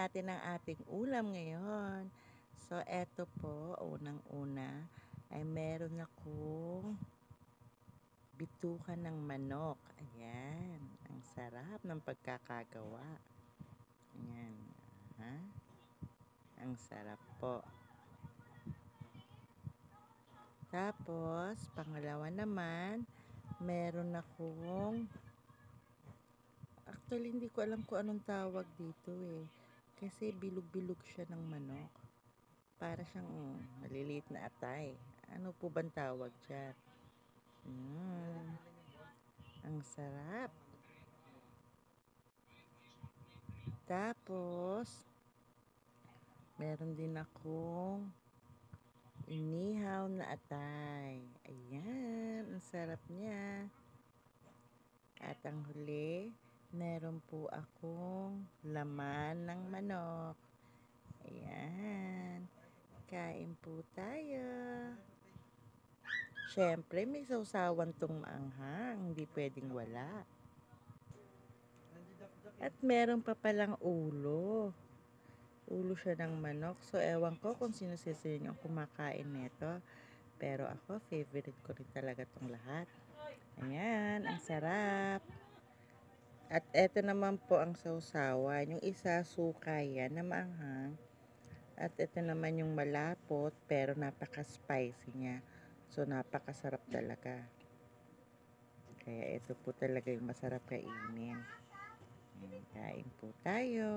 natin ang ating ulam ngayon. So, eto po, unang-una ay meron akong bitukan ng manok. Ayan, ang sarap ng pagkakagawa. Ayan, ha? Ang sarap po. Tapos, pangalawa naman, meron akong actually, hindi ko alam kung anong tawag dito eh. Kasi bilog-bilog siya ng manok. Para siyang maliliit na atay. Ano po bang tawag dyan? Ang sarap. Tapos, meron din akong inihaw na atay. Ayan, ang sarap niya. At ang huli, meron po akong laman ng manok. Ayan. Kain po tayo. Siyempre, may sausawan tong maanghang. Hindi pwedeng wala. At meron pa palang ulo. Ulo siya ng manok. So, ewan ko kung sino-sino yung kumakain nito. Pero ako, favorite ko rin talaga tong lahat. Ayan, ang sarap. At eto naman po ang sausawan. Yung isa, suka yan na maanghang. At ito naman yung malapot, pero napaka-spicy niya. So, napakasarap talaga. Kaya ito po talaga yung masarap kainin. Kain po tayo.